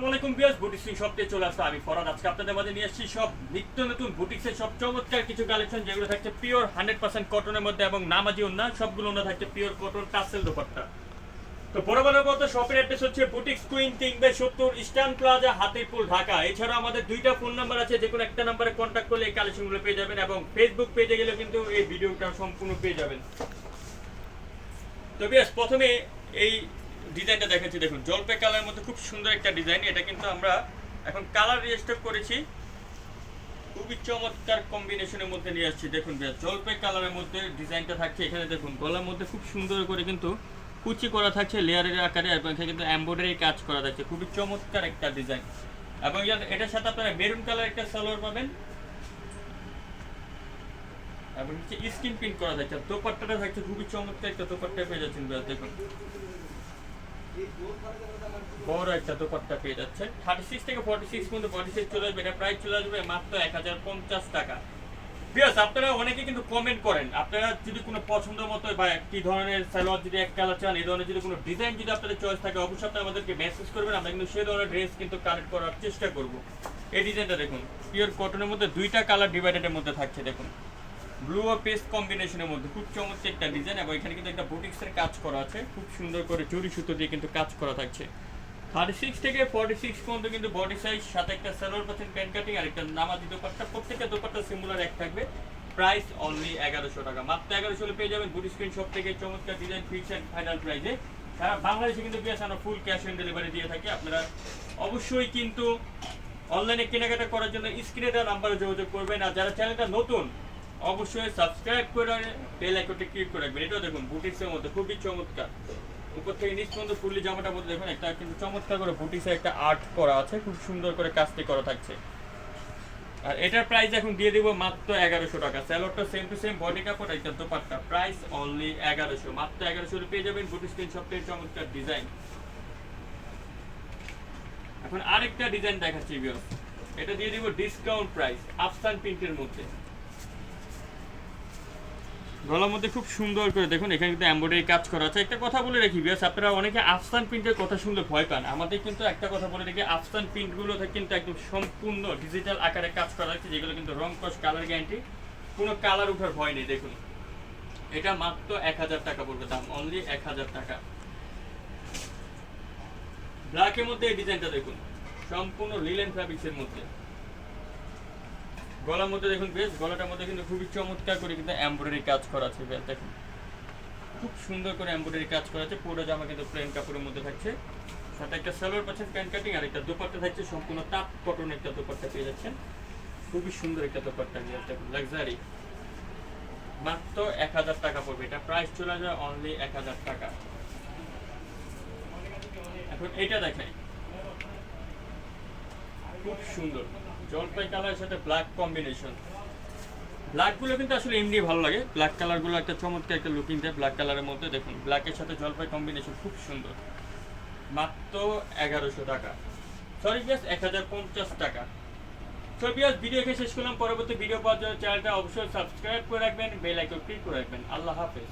আসসালামু আলাইকুম viewers, boutique Singh শপে চলে আসছে আমি ফরহাদ। আজকে আপনাদের মাঝে নিয়ে আসছি সব নিত্য নতুন বুটিক্সের সব চমৎকার কিছু কালেকশন, যেগুলো থাকছে পিওর 100% কটনের মধ্যে এবং নামাজি ওন্না, সবগুলো ওন্না থাকছে পিওর কটন টাসেল দোপাট্টা। তো বরাবরের মতো শপের অ্যাড্রেস হচ্ছে boutiques queen 3/70 eastern plaza, Hatirpul, Dhaka. এছাড়া আমাদের দুইটা ফোন নাম্বার আছে, যে কোনো একটা নাম্বারে কন্ট্যাক্ট করলে এই কালেকশনগুলো পেয়ে যাবেন, এবং ফেসবুক পেজে গেলেও কিন্তু এই ভিডিওটা সম্পূর্ণ পেয়ে যাবেন। তো ভিউয়ার্স, প্রথমে এই ডিজাইনটা দেখাচ্ছি। দেখুন, জলপাই কালারের মধ্যে খুব সুন্দর একটা ডিজাইন। এটা কিন্তু আমরা এখন কালার রিস্টক করেছি, খুবই চমৎকার কম্বিনেশনের মধ্যে নিয়ে আসছি। দেখুন ভিউয়ার্স, জলপাই কালারের মধ্যে ডিজাইনটা থাকছে। এখানে দেখুন গলার মধ্যে খুব সুন্দর করে কিন্তু কুচি করা থাকছে লেয়ারের আকারে, এবং এখানে কিন্তু এমব্রয়ডারি কাজ করা থাকছে। খুবই চমৎকার একটা ডিজাইন। এবং এটার সাথে আপনারা মেরুন কালার একটা সালোয়ার পাবেন, এবং হচ্ছে স্কিন প্রিন্ট করা থাকছে। দোপাট্টাটা থাকছে খুবই চমৎকার একটা দোপাট্টা পেয়ে যাচ্ছেন ভিউয়ার্স। দেখুন, বড় একটা দোপাট্টা পেয়ে যাচ্ছে। 36 থেকে 46 পর্যন্ত বডি সাইজ চলে আসবে। এটা প্রাইস চলে আসবে মাত্র 1050 টাকা। ভিউয়ার্স, আপনারা অনেকে কিন্তু কমেন্ট করেন, আপনারা যদি কোনো পছন্দ মতো বা কি ধরনের সালোয়ার যদি এক কালার চান, এই ধরনের যদি কোনো ডিজাইন যদি আপনাদের চয়েস থাকে, অবশ্যই আপনারা আমাদেরকে মেসেজ করবেন। আমরা কিন্তু সেই ধরনের ড্রেস কিন্তু কালেক্ট করার চেষ্টা করব। এই ডিজাইনটা দেখুন, পিওর কটনের মধ্যে দুইটা কালার ডিভাইডেডের মধ্যে থাকছে। দেখুন, ব্লু ও পেস্ট কম্বিনেশনের মধ্যে খুব চমৎকার একটা ডিজাইন, এবং এখানে কিন্তু একটা বুটিক্সের কাজ করা আছে, খুব সুন্দর করে জরি সুতো দিয়ে কিন্তু কাজ করা থাকছে। 36 থেকে 46 পর্যন্ত কিন্তু বডি সাইজ, সাথে একটা সালোয়ার পাচ্ছেন প্যান্ট কাটিং, আর একটা নামাজি দোপাট্টা। প্রত্যেকটা দোপাট্টা সিমিলার এক থাকবে। প্রাইস অনলি 1100 টাকা। মাত্র 1100 পেয়ে যাবেন বুটিক স্ক্রিন শপ থেকে চমৎকার ডিজাইন, ফিক্স এন্ড ফাইনাল প্রাইসে। সারা বাংলাদেশে কিন্তু বিয়াস আমরা ফুল ক্যাশ অন ডেলিভারি দিয়ে থাকি। আপনারা অবশ্যই কিন্তু অনলাইনে কেনাকাটা করার জন্য স্ক্রিনে দেওয়া নাম্বারে যোগাযোগ করবেন। আর যারা চ্যানেলটা নতুন, অবশ্যই সাবস্ক্রাইব করে বেল আইকনটি ক্লিক করে রাখবেন। এটাও দেখুন বুটিক্সের মধ্যে খুবই চমৎকার। উপর থেকে নিচ পর্যন্ত ফুললি জামাটার মধ্যে দেখুন একটা কিন্তু চমৎকার করে বুটিক্সে একটা আর্ট করা আছে, খুব সুন্দর করে কাজটি করা থাকছে। আর এটার প্রাইস এখন দিয়ে দিব মাত্র 1100 টাকা। স্যালোয়ারটা সেম টু সেম, বডি কাপড়, একটা দোপাট্টা। Price only 1100। মাত্র 1100 পেয়ে যাবেন বুটিক স্ক্রিন শপ থেকে চমৎকার ডিজাইন। এখন আরেকটা ডিজাইন দেখাচ্ছি ভিউয়ার্স, এটা দিয়ে দিব ডিসকাউন্ট প্রাইস, আফসান প্রিন্টের মধ্যে। গলার মধ্যে খুব সুন্দর করে দেখুন, এখানে কিন্তু এমব্রয়ডারি কাজ করা আছে। একটা কথা বলে রাখি ভিউয়ার্স, আপনারা অনেকে আফসান প্রিন্টের কথা শুনলে ভয় পান। আমাদের কিন্তু একটা কথা বলে রাখি, আফসান প্রিন্টগুলো কিন্তু একদম সম্পূর্ণ ডিজিটাল আকারে কাজ করা আছে, যেগুলো কিন্তু রং কস কালার গ্যারান্টি, কোনো কালার উঠার ভয় নেই। দেখুন, এটা মাত্র 1000 টাকা পড়বে, দাম অনলি 1000 টাকা। ব্ল্যাকের মধ্যে এই ডিজাইনটা দেখুন, সম্পূর্ণ লিলেন ফ্যাব্রিক্সের মধ্যে। গলার মধ্যে দেখুন বেশ, গলাটার মধ্যে কিন্তু খুবই চমৎকার করে কিন্তু এমব্রয়ডারি কাজ করা আছে। বেশ দেখুন, খুব সুন্দর করে এমব্রয়ডারি কাজ করা আছে। পুরো জামা কিন্তু প্লেন কাপড়ের মধ্যে থাকছে, সাথে একটা সালোয়ার পাচ্ছেন প্যান্ট কাটিং, আর একটা দোপাট্টা থাকছে সম্পূর্ণ তাঁত কটন একটা দোপাট্টা পেয়ে যাচ্ছেন। খুবই সুন্দর একটা দোপাট্টা নিয়ে দেখুন, লাক্সারি। মাত্র 1000 টাকা পড়বে। এটা প্রাইস চলে যায় অনলি 1000 টাকা। এখন এটা দেখাই, খুব সুন্দর জলপাই কালারের সাথে ব্ল্যাক কম্বিনেশন। ব্ল্যাক গুলো কিন্তু আসলে এমনি ভালো লাগে, ব্ল্যাক কালার গুলো একটা চমৎকার একটা লুকিং দেয় ব্ল্যাক কালারের মধ্যে। দেখুন, ব্ল্যাকের সাথে জলপাই কম্বিনেশন খুব সুন্দর। মাত্র 1100 টাকা, সরি বিয়াস 1050 টাকা। তো বিয়াস, ভিডিওকে শেষ করলাম। পরবর্তী ভিডিও পাওয়ার জন্য চ্যানেলটা অবশ্যই সাবস্ক্রাইব করে রাখবেন, বেল আইকন ক্লিক করে রাখবেন। আল্লাহ হাফেজ।